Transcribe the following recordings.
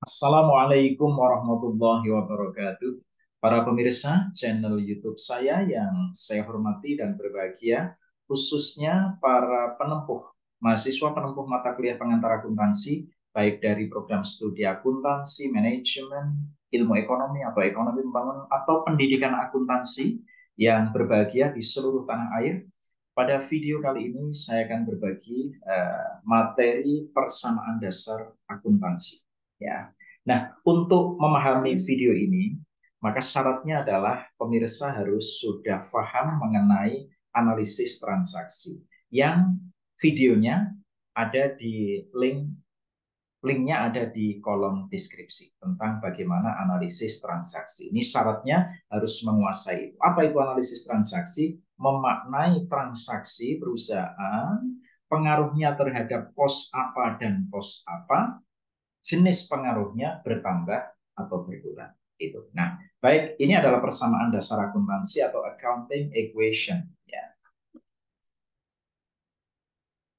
Assalamualaikum warahmatullahi wabarakatuh. Para pemirsa channel YouTube saya yang saya hormati dan berbahagia, khususnya para mahasiswa penempuh mata kuliah pengantar akuntansi, baik dari program studi akuntansi, manajemen, ilmu ekonomi atau ekonomi pembangunan, atau pendidikan akuntansi yang berbahagia di seluruh tanah air. Pada video kali ini saya akan berbagi materi persamaan dasar akuntansi. Ya. Nah, untuk memahami video ini, maka syaratnya adalah pemirsa harus sudah paham mengenai analisis transaksi. Yang videonya ada di linknya ada di kolom deskripsi tentang bagaimana analisis transaksi. Ini syaratnya harus menguasai itu. Apa itu analisis transaksi? Memaknai transaksi perusahaan, pengaruhnya terhadap pos apa dan pos apa, jenis pengaruhnya bertambah atau berkurang. Itu. Nah, baik, ini adalah persamaan dasar akuntansi atau accounting equation. Ya.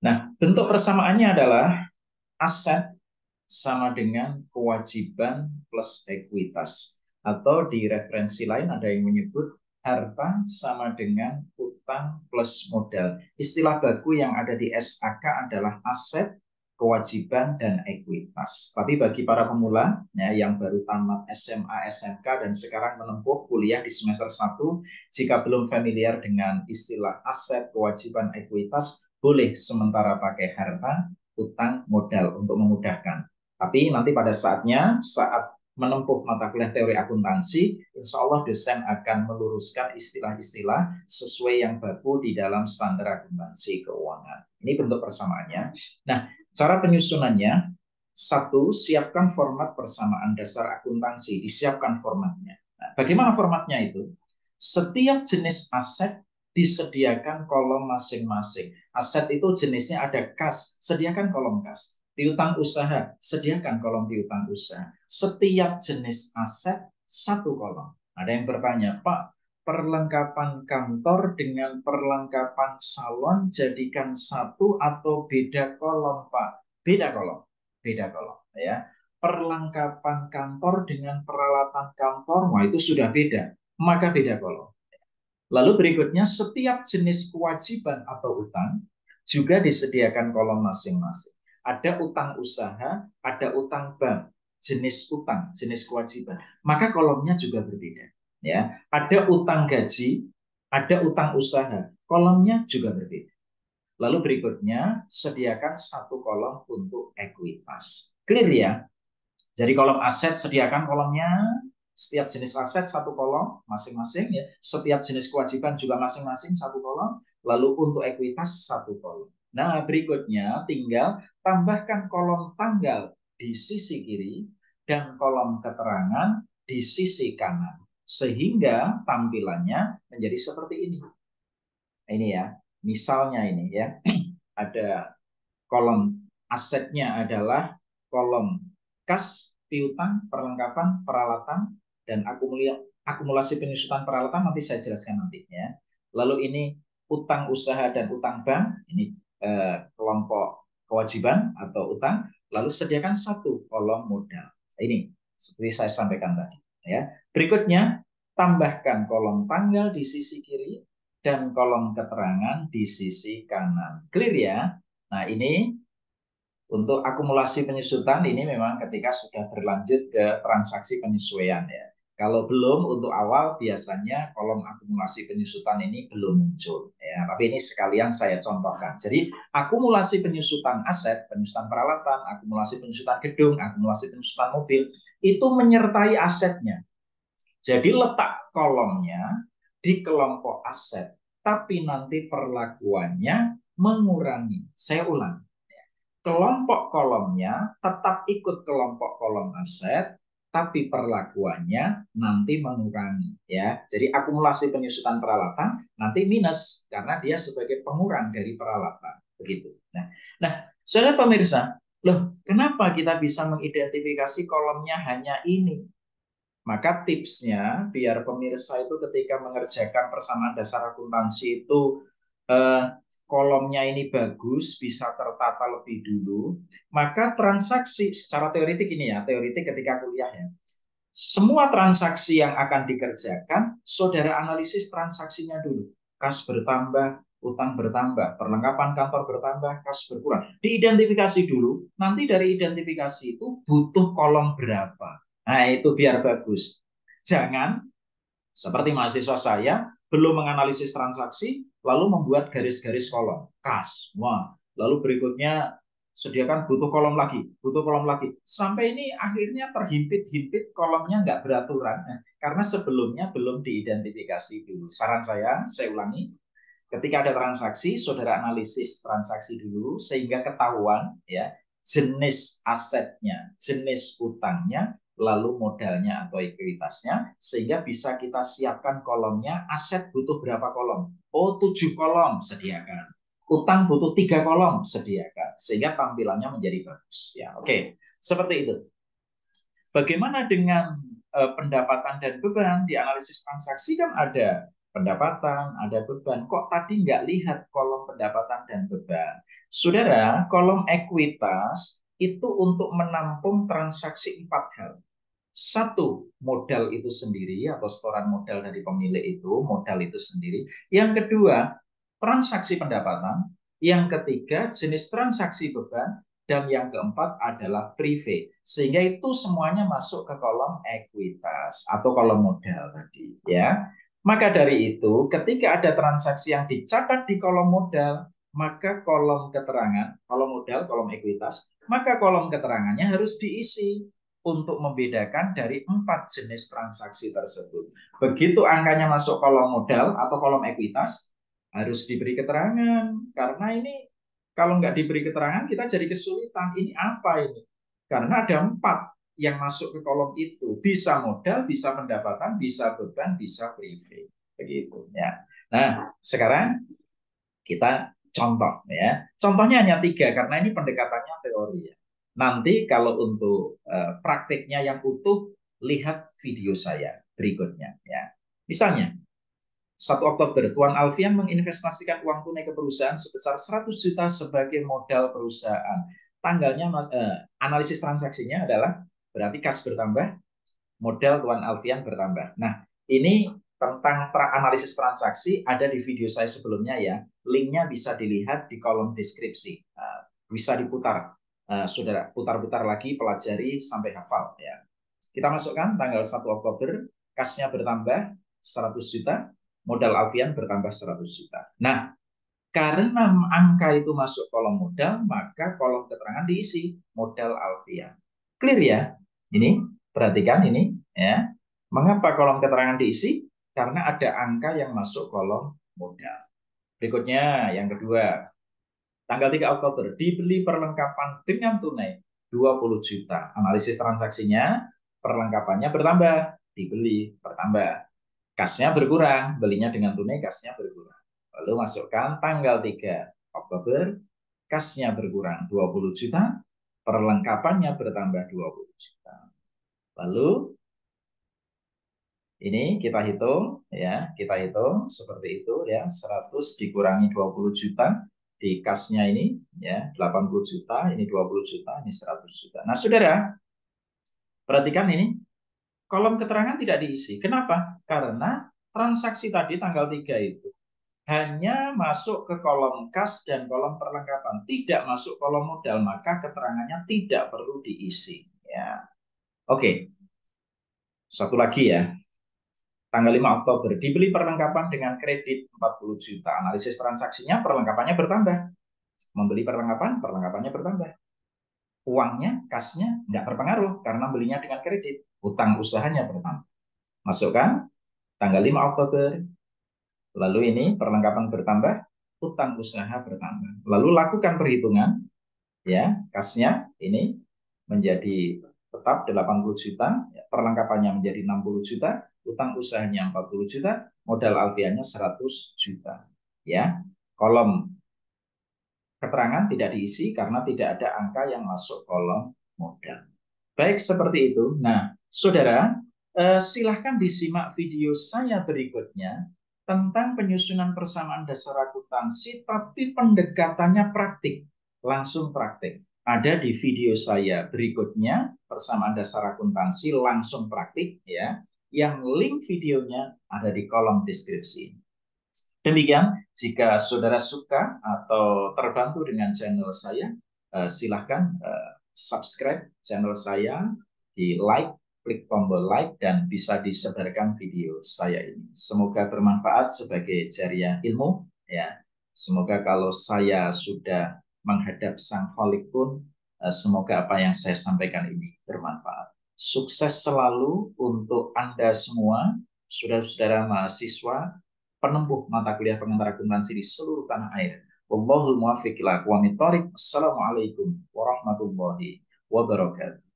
Nah, bentuk persamaannya adalah aset sama dengan kewajiban plus ekuitas. Atau di referensi lain ada yang menyebut harta sama dengan utang plus modal. Istilah baku yang ada di SAK adalah aset, kewajiban, dan ekuitas. Tapi bagi para pemula ya, yang baru tamat SMA, SMK, dan sekarang menempuh kuliah di semester 1, jika belum familiar dengan istilah aset, kewajiban, ekuitas, boleh sementara pakai harta, utang, modal untuk memudahkan. Tapi nanti pada saat menempuh mata kuliah teori akuntansi, insya Allah dosen akan meluruskan istilah-istilah sesuai yang baku di dalam standar akuntansi keuangan. Ini bentuk persamaannya. Nah, cara penyusunannya, satu, siapkan format persamaan dasar akuntansi, disiapkan formatnya. Nah, bagaimana formatnya itu? Setiap jenis aset disediakan kolom masing-masing. Aset itu jenisnya ada kas, sediakan kolom kas. Piutang usaha, sediakan kolom piutang usaha. Setiap jenis aset, satu kolom. Ada yang bertanya, Pak, perlengkapan kantor dengan perlengkapan salon jadikan satu atau beda kolom, Pak? Beda kolom, beda kolom. Ya. Perlengkapan kantor dengan peralatan kantor, wah itu sudah beda, maka beda kolom. Lalu berikutnya, setiap jenis kewajiban atau utang juga disediakan kolom masing-masing. Ada utang usaha, ada utang bank, jenis utang, jenis kewajiban. Maka kolomnya juga berbeda. Ya, ada utang gaji, ada utang usaha, kolomnya juga berbeda. Lalu berikutnya, sediakan satu kolom untuk ekuitas. Clear ya? Jadi kolom aset sediakan kolomnya, setiap jenis aset satu kolom masing-masing ya. Setiap jenis kewajiban juga masing-masing satu kolom. Lalu untuk ekuitas satu kolom. Nah, berikutnya tinggal tambahkan kolom tanggal di sisi kiri dan kolom keterangan di sisi kanan. Sehingga tampilannya menjadi seperti ini. Ini ya, misalnya ini ya. Ada kolom asetnya adalah kolom kas, piutang, perlengkapan, peralatan, dan akumulasi penyusutan peralatan nanti saya jelaskan nanti ya. Lalu ini utang usaha dan utang bank, ini kelompok kewajiban atau utang, lalu sediakan satu kolom modal. Ini seperti saya sampaikan tadi ya. Berikutnya tambahkan kolom tanggal di sisi kiri dan kolom keterangan di sisi kanan. Clear ya? Nah, ini untuk akumulasi penyusutan ini memang ketika sudah berlanjut ke transaksi penyesuaian ya. Kalau belum untuk awal biasanya kolom akumulasi penyusutan ini belum muncul ya. Tapi ini sekalian saya contohkan. Jadi akumulasi penyusutan aset, penyusutan peralatan, akumulasi penyusutan gedung, akumulasi penyusutan mobil itu menyertai asetnya. Jadi letak kolomnya di kelompok aset, tapi nanti perlakuannya mengurangi. Saya ulang, kelompok kolomnya tetap ikut kelompok kolom aset, tapi perlakuannya nanti mengurangi ya. Jadi akumulasi penyusutan peralatan nanti minus karena dia sebagai pengurang dari peralatan. Begitu. Nah, saudara pemirsa, loh, kenapa kita bisa mengidentifikasi kolomnya hanya ini? Maka tipsnya biar pemirsa itu ketika mengerjakan persamaan dasar akuntansi itu eh, kolomnya ini bagus, bisa tertata lebih dulu, maka transaksi secara teoritik ini ya, teoritik ketika kuliah ya, semua transaksi yang akan dikerjakan, saudara analisis transaksinya dulu. Kas bertambah, utang bertambah, perlengkapan kantor bertambah, kas berkurang. Diidentifikasi dulu, nanti dari identifikasi itu butuh kolom berapa. Nah, itu biar bagus. Jangan seperti mahasiswa saya belum menganalisis transaksi, lalu membuat garis-garis kolom. Kas, wah. Lalu berikutnya sediakan butuh kolom lagi, butuh kolom lagi. Sampai ini akhirnya terhimpit-himpit kolomnya nggak beraturan. Karena sebelumnya belum diidentifikasi dulu. Saran saya ulangi, ketika ada transaksi, saudara analisis transaksi dulu sehingga ketahuan ya jenis asetnya, jenis utangnya, lalu modalnya atau ekuitasnya, sehingga bisa kita siapkan kolomnya. Aset butuh berapa kolom? Oh, 7 kolom sediakan. Utang butuh 3 kolom sediakan, sehingga tampilannya menjadi bagus. Ya, oke, seperti itu. Bagaimana dengan pendapatan dan beban? Di analisis transaksi kan ada pendapatan, ada beban. Kok tadi nggak lihat kolom pendapatan dan beban? Saudara, kolom ekuitas itu untuk menampung transaksi 4 hal. Satu, modal itu sendiri atau setoran modal dari pemilik itu, modal itu sendiri. Yang kedua, transaksi pendapatan. Yang ketiga, jenis transaksi beban. Dan yang keempat adalah prive. Sehingga itu semuanya masuk ke kolom ekuitas atau kolom modal tadi. Ya. Maka dari itu, ketika ada transaksi yang dicatat di kolom modal, maka kolom keterangan, kolom modal, kolom ekuitas, maka kolom keterangannya harus diisi untuk membedakan dari 4 jenis transaksi tersebut. Begitu angkanya masuk kolom modal atau kolom ekuitas, harus diberi keterangan. Karena ini kalau nggak diberi keterangan, kita jadi kesulitan. Ini apa ini? Karena ada 4 yang masuk ke kolom itu. Bisa modal, bisa pendapatan, bisa beban, bisa prive. Begitu ya. Nah, sekarang kita contoh ya. Contohnya hanya 3 karena ini pendekatannya teori ya. Nanti kalau untuk praktiknya yang utuh, lihat video saya berikutnya ya. Misalnya 1 Oktober, Tuan Alfian menginvestasikan uang tunai ke perusahaan sebesar 100 juta sebagai modal perusahaan. Tanggalnya analisis transaksinya adalah berarti kas bertambah, modal Tuan Alfian bertambah. Nah, ini tentang analisis transaksi ada di video saya sebelumnya ya. Linknya bisa dilihat di kolom deskripsi. Bisa diputar. Saudara, putar-putar lagi, pelajari sampai hafal ya. Kita masukkan tanggal 1 Oktober, kasnya bertambah 100 juta, modal Alfian bertambah 100 juta. Nah, karena angka itu masuk kolom modal, maka kolom keterangan diisi modal Alfian. Clear ya? Ini perhatikan ini ya. Mengapa kolom keterangan diisi? Karena ada angka yang masuk kolom modal. Berikutnya yang kedua, tanggal 3 Oktober dibeli perlengkapan dengan tunai 20 juta. Analisis transaksinya, perlengkapannya bertambah, dibeli bertambah. Kasnya berkurang, belinya dengan tunai, kasnya berkurang. Lalu masukkan tanggal 3 Oktober, kasnya berkurang 20 juta, perlengkapannya bertambah 20 juta. Lalu ini kita hitung ya, kita hitung seperti itu ya, 100 dikurangi 20 juta di kasnya ini ya, 80 juta, ini 20 juta, ini 100 juta. Nah, Saudara, perhatikan ini, kolom keterangan tidak diisi. Kenapa? Karena transaksi tadi tanggal 3 itu hanya masuk ke kolom kas dan kolom perlengkapan, tidak masuk kolom modal, maka keterangannya tidak perlu diisi. Ya, oke. Satu lagi ya, tanggal 5 Oktober dibeli perlengkapan dengan kredit 40 juta. Analisis transaksinya perlengkapannya bertambah. Membeli perlengkapan, perlengkapannya bertambah. Uangnya, kasnya nggak terpengaruh karena belinya dengan kredit. Utang usahanya bertambah. Masukkan tanggal 5 Oktober. Lalu ini perlengkapan bertambah, utang usaha bertambah. Lalu lakukan perhitungan, ya, kasnya ini menjadi tetap 80 juta, perlengkapannya menjadi 60 juta, utang usahanya 40 juta, modal Alfiannya 100 juta. Ya, kolom keterangan tidak diisi karena tidak ada angka yang masuk kolom modal. Baik seperti itu. Nah, saudara, silahkan disimak video saya berikutnya tentang penyusunan persamaan dasar akuntansi, tapi pendekatannya praktik, langsung praktik. Ada di video saya berikutnya, persamaan dasar akuntansi langsung praktik, ya. Yang link videonya ada di kolom deskripsi. Demikian, jika saudara suka atau terbantu dengan channel saya, silahkan subscribe channel saya, di like, klik tombol like, dan bisa disebarkan video saya ini. Semoga bermanfaat sebagai jariah ilmu. Ya, semoga kalau saya sudah menghadap Sang Khalik pun, semoga apa yang saya sampaikan ini bermanfaat. Sukses selalu untuk Anda semua, saudara-saudara mahasiswa, penempuh mata kuliah pengantar akuntansi di seluruh tanah air. Wallahul muwaffiq ila aqwamit thoriq. Assalamualaikum warahmatullahi wabarakatuh.